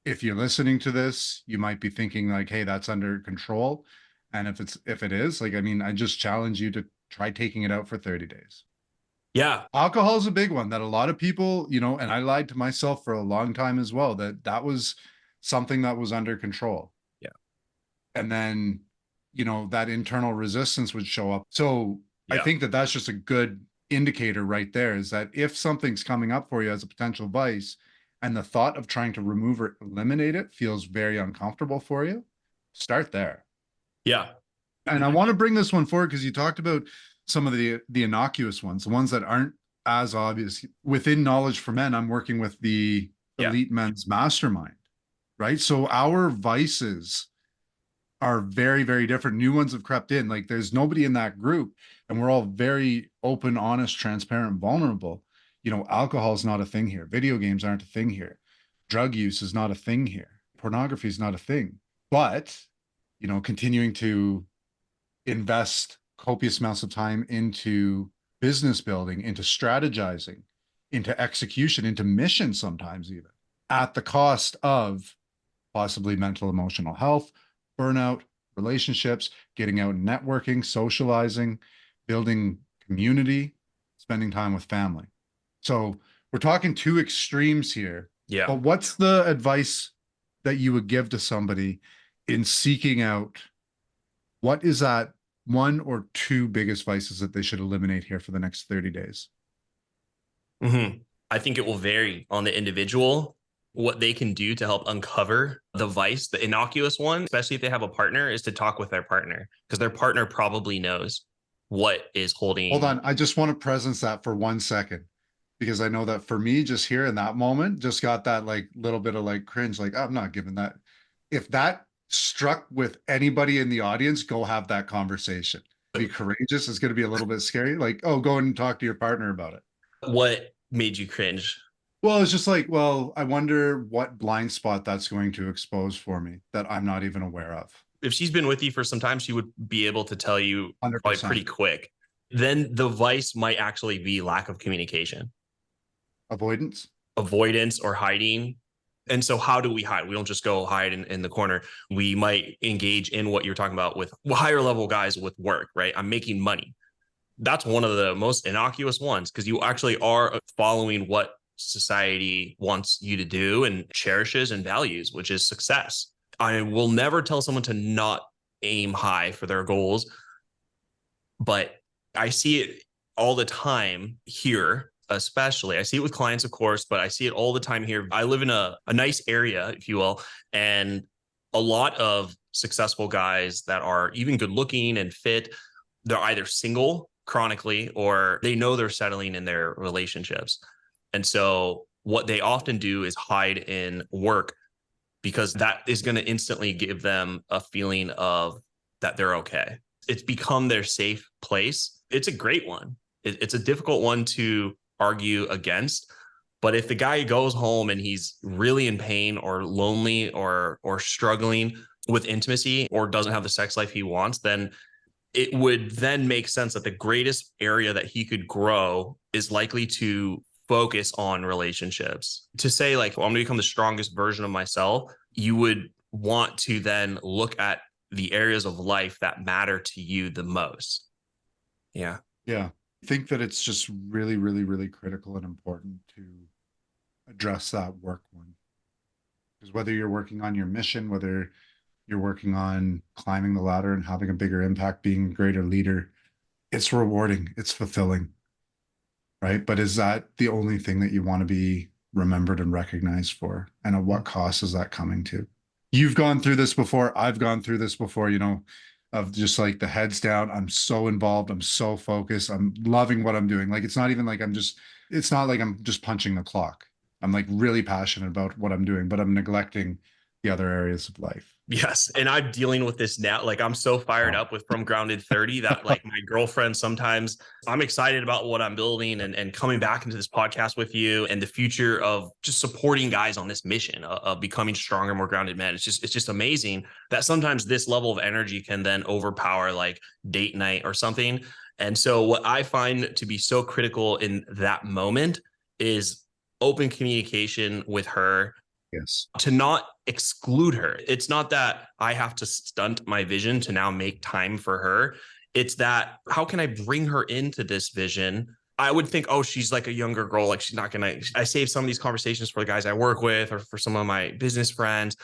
if you're listening to this, you might be thinking like, hey, that's under control. And if it is, like, I mean, I just challenge you to try taking it out for 30 days. Yeah. Alcohol is a big one that a lot of people, and I lied to myself for a long time as well, that was something that was under control. Yeah. And then, that internal resistance would show up. So I think that that's just a good indicator right there is that if something's coming up for you as a potential vice and the thought of trying to remove or eliminate it feels very uncomfortable for you, start there. Yeah. And I want to bring this one forward because you talked about some of the innocuous ones, the ones that aren't as obvious. Within Knowledge for Men, I'm working with the Elite Men's Mastermind, right? So our vices are very, very different. New ones have crept in. Like there's nobody in that group, and we're all very open, honest, transparent, vulnerable. Alcohol is not a thing here. Video games aren't a thing here. Drug use is not a thing here. Pornography is not a thing. But, continuing to invest copious amounts of time into business building, into strategizing, into execution, into mission sometimes even, at the cost of possibly mental, emotional health, burnout, relationships, getting out and networking, socializing, building community, spending time with family. So we're talking two extremes here. Yeah. But what's the advice that you would give to somebody in seeking out? What is that one or two biggest vices that they should eliminate here for the next 30 days? I think it will vary on the individual. What they can do to help uncover the vice, the innocuous one, especially if they have a partner, is to talk with their partner, because their partner probably knows what is holding. Hold on. I just want to presence that for 1 second, because I know that for me, just here in that moment, just got that like little bit of like cringe, like I'm not giving that. If that struck with anybody in the audience, go have that conversation. Be courageous. It's going to be a little bit scary. Like, oh, go and talk to your partner about it. What made you cringe? Well, it's just like, well, I wonder what blind spot that's going to expose for me that I'm not even aware of. If she's been with you for some time, she would be able to tell you 100%. probably pretty quick. Then the vice might actually be lack of communication, Avoidance. avoidance, or hiding. And so how do we hide? We don't just go hide in the corner. We might engage in what you're talking about with higher level guys with work, right? I'm making money. That's one of the most innocuous ones, because you actually are following what society wants you to do and cherishes and values, which is success. I will never tell someone to not aim high for their goals, but I see it all the time here, especially. I see it with clients, of course, but I see it all the time here. I live in a nice area, if you will, and a lot of successful guys that are even good looking and fit, they're either single chronically or they know they're settling in their relationships. And so what they often do is hide in work, because that is going to instantly give them a feeling of that they're okay. It's become their safe place. It's a great one. It's a difficult one to argue against. But if the guy goes home and he's really in pain or lonely or struggling with intimacy or doesn't have the sex life he wants, then it would then make sense that the greatest area that he could grow is likely to focus on relationships. To say like, well, I'm going to become the strongest version of myself, you would want to then look at the areas of life that matter to you the most. Yeah. Yeah. I think that it's just really, really, really critical and important to address that work one. Because whether you're working on your mission, whether you're working on climbing the ladder and having a bigger impact, being a greater leader, it's rewarding, it's fulfilling, right? But is that the only thing that you want to be remembered and recognized for? And at what cost is that coming to? You've gone through this before. I've gone through this before, of just like the heads down. I'm so involved. I'm so focused. I'm loving what I'm doing. Like, it's not even like it's not like I'm just punching the clock. I'm like really passionate about what I'm doing, but I'm neglecting the other areas of life. Yes. And I'm dealing with this now. Like, I'm so fired up with From Grounded 30 that like my girlfriend, sometimes I'm excited about what I'm building and coming back into this podcast with you and the future of just supporting guys on this mission of becoming stronger, more grounded men. It's just amazing that sometimes this level of energy can then overpower like date night or something. And so what I find to be so critical in that moment is open communication with her. Yes. To not exclude her. It's not that I have to stunt my vision to now make time for her. It's that, how can I bring her into this vision? I would think, oh, she's like a younger girl. Like, she's not going to, I save some of these conversations for the guys I work with or for some of my business friends.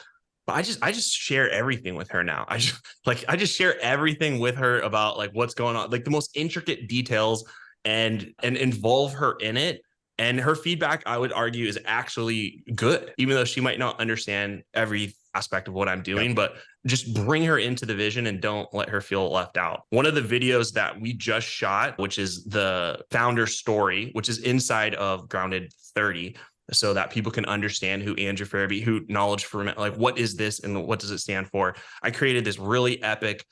But I just share everything with her now. I just share everything with her about like what's going on, like the most intricate details, and involve her in it. And her feedback, I would argue, is actually good, even though she might not understand every aspect of what I'm doing, but just bring her into the vision and don't let her feel left out. One of the videos that we just shot, which is the founder story, which is inside of Grounded 30, so that people can understand who Andrew Farabee, who knowledge for like, what is this and what does it stand for? I created this really epic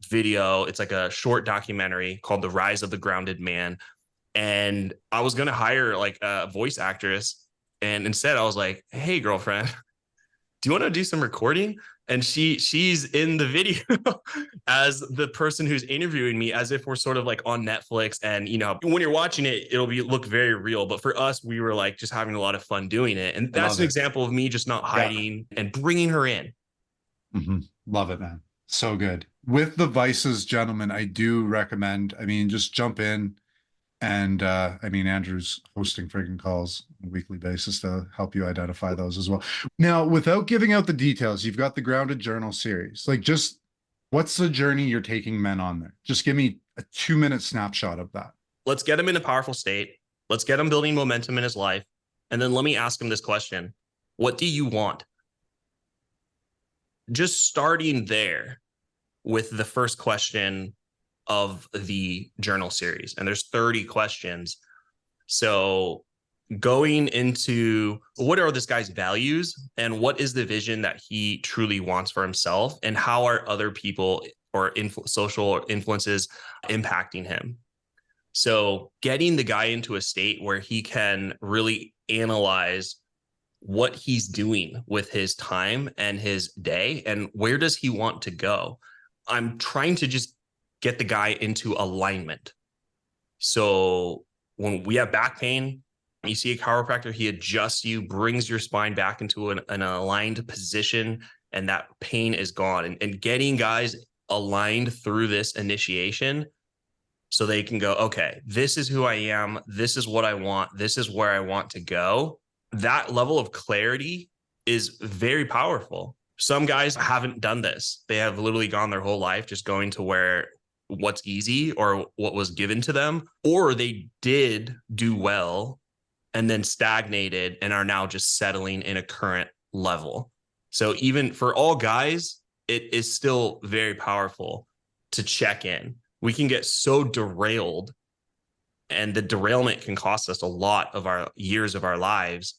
video. It's like a short documentary called The Rise of the Grounded Man. And I was going to hire like a voice actress. And instead I was like, hey, girlfriend, do you want to do some recording? And she's in the video as the person who's interviewing me, as if we're sort of like on Netflix. And, when you're watching it, look very real. But for us, we were like just having a lot of fun doing it. And that's an example of me just not hiding and bringing her in. Mm-hmm. Love it, man. So good. With the vices, gentlemen, I do recommend, I mean, just jump in. And I mean, Andrew's hosting friggin' calls on a weekly basis to help you identify those as well. Now, without giving out the details, you've got the Grounded Journal series. Like, just what's the journey you're taking men on there? Just give me a 2 minute snapshot of that. Let's get him in a powerful state. Let's get him building momentum in his life. And then let me ask him this question. What do you want? Just starting there with the first question of the journal series. And there's 30 questions. So going into what are this guy's values and what is the vision that he truly wants for himself, and how are other people or social influences impacting him? So getting the guy into a state where he can really analyze what he's doing with his time and his day and where does he want to go. I'm trying to just get the guy into alignment. So when we have back pain, you see a chiropractor, he adjusts you, brings your spine back into an aligned position, and that pain is gone. And getting guys aligned through this initiation so they can go, okay, this is who I am. This is what I want. This is where I want to go. That level of clarity is very powerful. Some guys haven't done this. They have literally gone their whole life just going to where what's easy or what was given to them, or they did do well and then stagnated and are now just settling in a current level. So even for all guys, it is still very powerful to check in. We can get so derailed, and the derailment can cost us a lot of our years of our lives.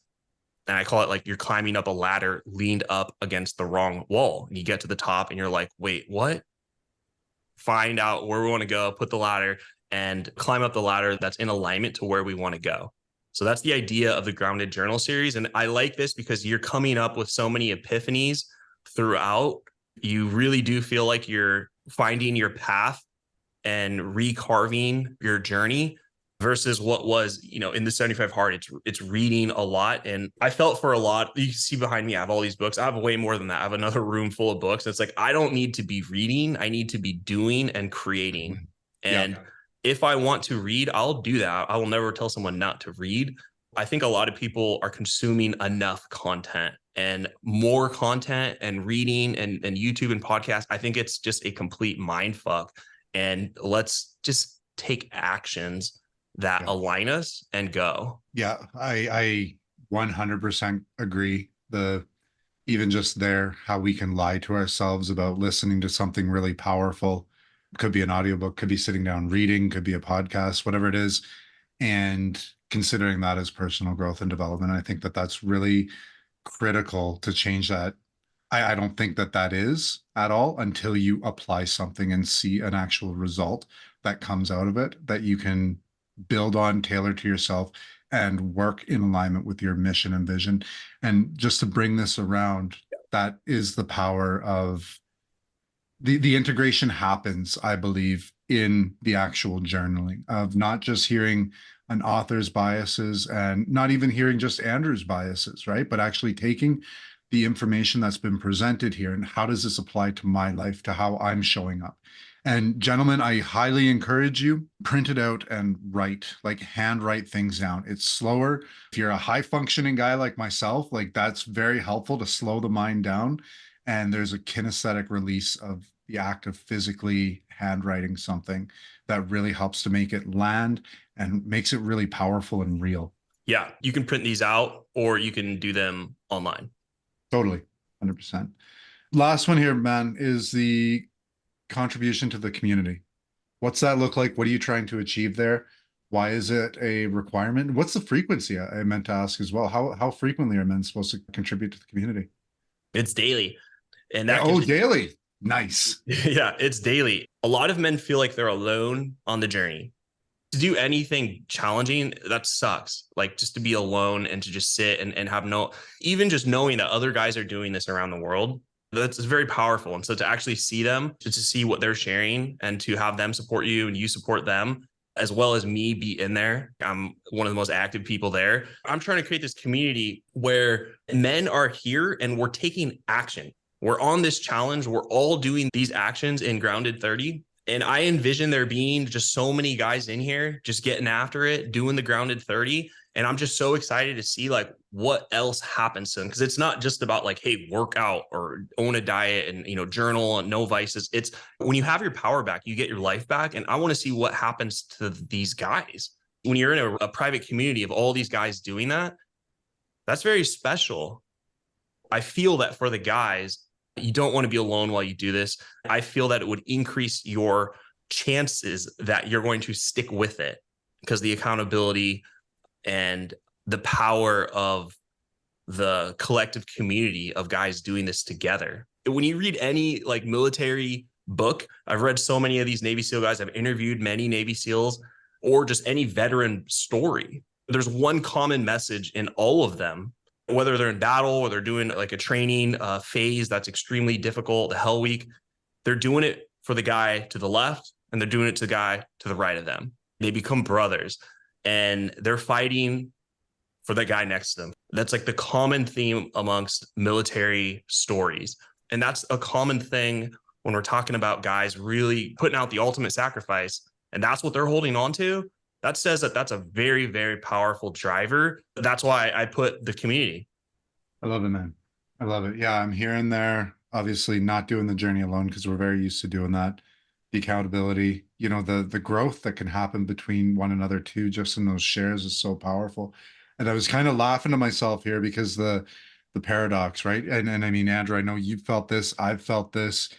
And I call it like you're climbing up a ladder leaned up against the wrong wall. And you get to the top and you're like, wait, what? Find out where we want to go, put the ladder and climb up the ladder that's in alignment to where we want to go. So that's the idea of the Grounded Journal series. And I like this because you're coming up with so many epiphanies throughout. You really do feel like you're finding your path and recarving your journey versus what was, in the 75 hard, it's reading a lot. And I felt for a lot, you see behind me, I have all these books. I have way more than that. I have another room full of books. It's like, I don't need to be reading. I need to be doing and creating. And if I want to read, I'll do that. I will never tell someone not to read. I think a lot of people are consuming enough content and more content and reading and YouTube and podcasts. I think it's just a complete mind fuck. And let's just take actions that align us and go. Yeah, I 100% agree. Even just there, how we can lie to ourselves about listening to something really powerful. Could be an audiobook, could be sitting down reading, could be a podcast, whatever it is, and considering that as personal growth and development. I think that that's really critical to change that. I don't think that that is at all until you apply something and see an actual result that comes out of it that you can build on, tailor to yourself, and work in alignment with your mission and vision. And just to bring this around, that is the power of the integration happens, I believe, in the actual journaling of not just hearing an author's biases and not even hearing just Andrew's biases, right? But actually taking the information that's been presented here and how does this apply to my life, to how I'm showing up. And gentlemen, I highly encourage you, print it out and write, like hand write things down. It's slower. If you're a high functioning guy like myself, like that's very helpful to slow the mind down. And there's a kinesthetic release of the act of physically handwriting something that really helps to make it land and makes it really powerful and real. Yeah, you can print these out or you can do them online. Totally, 100%. Last one here, man, is the contribution to the community. What's that look like? What are you trying to achieve there? Why is it a requirement? What's the frequency? I meant to ask as well. How frequently are men supposed to contribute to the community? It's daily. And that daily. Nice. Yeah, it's daily. A lot of men feel like they're alone on the journey. To do anything challenging, that sucks. Like just to be alone and to just sit and have even just knowing that other guys are doing this around the world, that's very powerful. And so to actually see them, just to see what they're sharing and to have them support you and you support them, as well as me be in there. I'm one of the most active people there. I'm trying to create this community where men are here and we're taking action. We're on this challenge. We're all doing these actions in Grounded 30. And I envision there being just so many guys in here just getting after it, doing the Grounded 30. And I'm just so excited to see like what else happens to them. Cause it's not just about like, hey, work out or own a diet and, journal and no vices. It's when you have your power back, you get your life back. And I want to see what happens to these guys. When you're in a private community of all these guys doing that, that's very special. I feel that for the guys, you don't want to be alone while you do this. I feel that it would increase your chances that you're going to stick with it because the accountability and the power of the collective community of guys doing this together. When you read any like military book, I've read so many of these Navy SEAL guys, I've interviewed many Navy SEALs, or just any veteran story. There's one common message in all of them, whether they're in battle or they're doing like a training phase that's extremely difficult, the Hell Week, they're doing it for the guy to the left and they're doing it to the guy to the right of them. They become brothers and they're fighting for the guy next to them. That's like the common theme amongst military stories. And that's a common thing when we're talking about guys really putting out the ultimate sacrifice. And that's what they're holding on to. That says that that's a very, very powerful driver. That's why I put the community. I love it, man. I love it. Yeah, I'm here and there, obviously not doing the journey alone because we're very used to doing that. The accountability, the growth that can happen between one another too, just in those shares is so powerful. And I was kind of laughing to myself here because the paradox, right? And I mean, Andrew, I know you've felt this, I've felt this.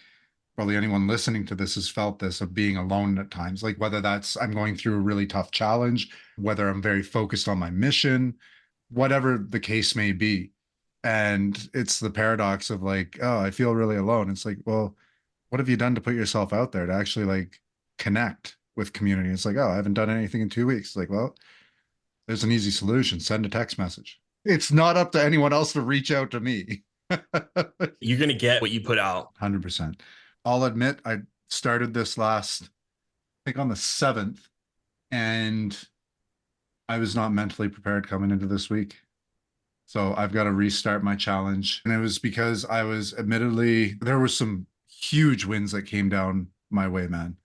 Probably anyone listening to this has felt this of being alone at times, like whether that's I'm going through a really tough challenge, whether I'm very focused on my mission, whatever the case may be. And it's the paradox of like, oh, I feel really alone. It's like, well, what have you done to put yourself out there to actually like connect with community? It's like, oh, I haven't done anything in 2 weeks. It's like, well, there's an easy solution. Send a text message. It's not up to anyone else to reach out to me. You're going to get what you put out. 100%. I'll admit I started this last, I think on the 7th, and I was not mentally prepared coming into this week. So I've got to restart my challenge. And it was because I was admittedly, there were some huge wins that came down my way, man.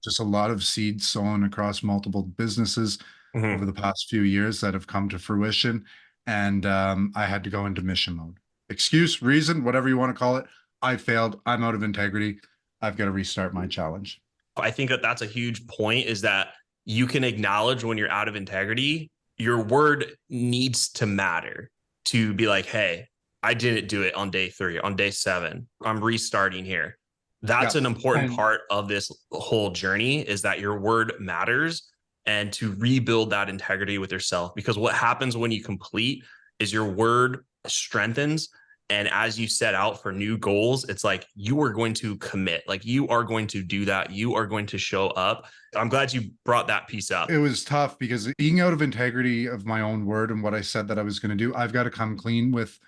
Just a lot of seeds sown across multiple businesses over the past few years that have come to fruition. And I had to go into mission mode. Excuse, reason, whatever you want to call it. I failed. I'm out of integrity. I've got to restart my challenge. I think that that's a huge point is that you can acknowledge when you're out of integrity. Your word needs to matter to be like, hey, I didn't do it on day 3, on day 7. I'm restarting here. That's an important part of this whole journey is that your word matters and to rebuild that integrity with yourself. Because what happens when you complete is your word strengthens. And as you set out for new goals, it's like you are going to commit, like you are going to do that. You are going to show up. I'm glad you brought that piece up. It was tough because being out of integrity of my own word and what I said that I was going to do, I've got to come clean with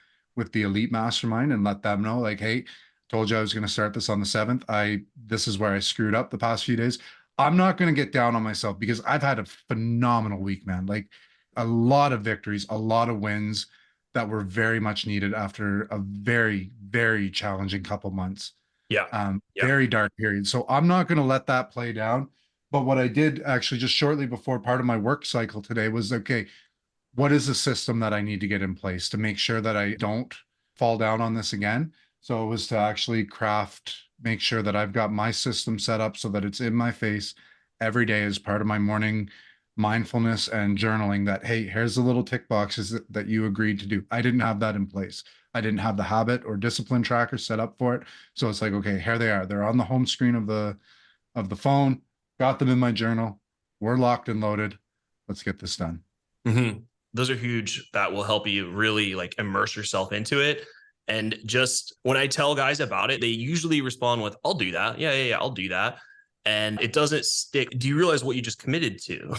the elite mastermind and let them know like, hey, told you I was going to start this on the 7th. This is where I screwed up the past few days. I'm not going to get down on myself because I've had a phenomenal week, man. Like a lot of victories, a lot of wins that were very much needed after a very, very challenging couple months. Very dark period. So I'm not going to let that play down. But what I did actually just shortly before part of my work cycle today was, okay, what is the system that I need to get in place to make sure that I don't fall down on this again? So it was to actually make sure that I've got my system set up so that it's in my face every day as part of my morning mindfulness and journaling that, hey, here's the little tick boxes that you agreed to do. I didn't have that in place. I didn't have the habit or discipline tracker set up for it. So it's like, okay, here they are. They're on the home screen of the phone, got them in my journal. We're locked and loaded. Let's get this done. Those are huge. That will help you really like immerse yourself into it. And just when I tell guys about it, they usually respond with, I'll do that. Yeah, I'll do that. And it doesn't stick. Do you realize what you just committed to?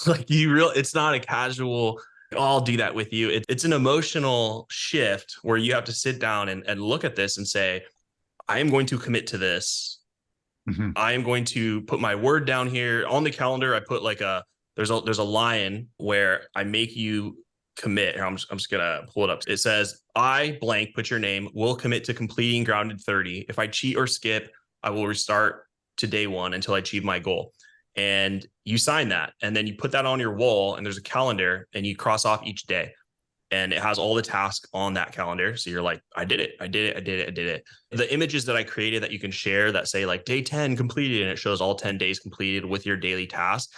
Like it's not a casual, I'll do that with you. It's an emotional shift where you have to sit down and look at this and say, I am going to commit to this. I am going to put my word down here on the calendar. I put like there's a line where I make you commit. Here, I'm just gonna pull it up. It says, I blank, put your name, will commit to completing Grounded 30. If I cheat or skip, I will restart to day one until I achieve my goal. And you sign that, and then you put that on your wall, and there's a calendar, and you cross off each day, and it has all the tasks on that calendar. So you're like, I did it, I did it, I did it, I did it. The images that I created that you can share that say like day 10 completed, and it shows all 10 days completed with your daily task.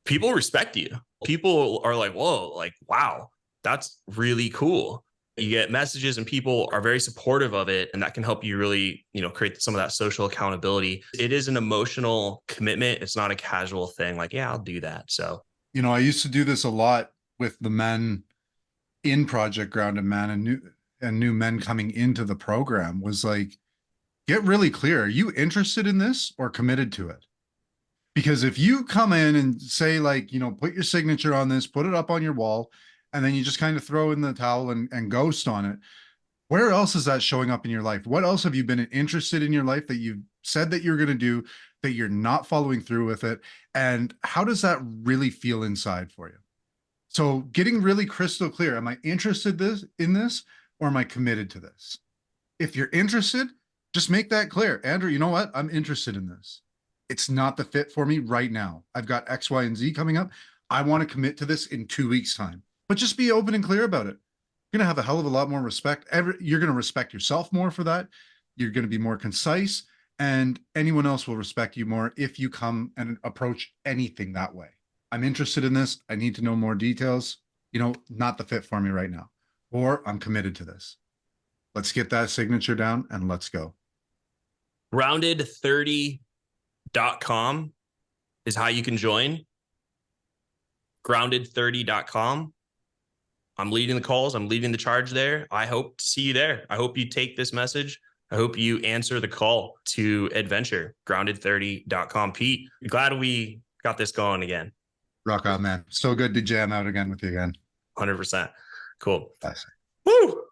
People respect you. People are like, whoa, like, wow, that's really cool. You get messages and people are very supportive of it. And that can help you really, create some of that social accountability. It is an emotional commitment. It's not a casual thing. Like, yeah, I'll do that. So, I used to do this a lot with the men in Project Grounded Man, and new men coming into the program, was like, get really clear. Are you interested in this or committed to it? Because if you come in and say like, put your signature on this, put it up on your wall, and then you just kind of throw in the towel and ghost on it, where else is that showing up in your life? What else have you been interested in your life that you've said that you're going to do, that you're not following through with it? And how does that really feel inside for you? So getting really crystal clear, am I interested in this, or am I committed to this? If you're interested, just make that clear. Andrew, you know what? I'm interested in this. It's not the fit for me right now. I've got X, Y, and Z coming up. I want to commit to this in 2 weeks' time. But just be open and clear about it. You're going to have a hell of a lot more respect. You're going to respect yourself more for that. You're going to be more concise, and anyone else will respect you more if you come and approach anything that way. I'm interested in this. I need to know more details. Not the fit for me right now. Or I'm committed to this. Let's get that signature down and let's go. Grounded30.com is how you can join. Grounded30.com. I'm leading the calls. I'm leading the charge there. I hope to see you there. I hope you take this message. I hope you answer the call to adventure. Grounded30.com. Pete, glad we got this going again. Rock on, man. So good to jam out again with you again. 100%. Cool. Bye. Woo!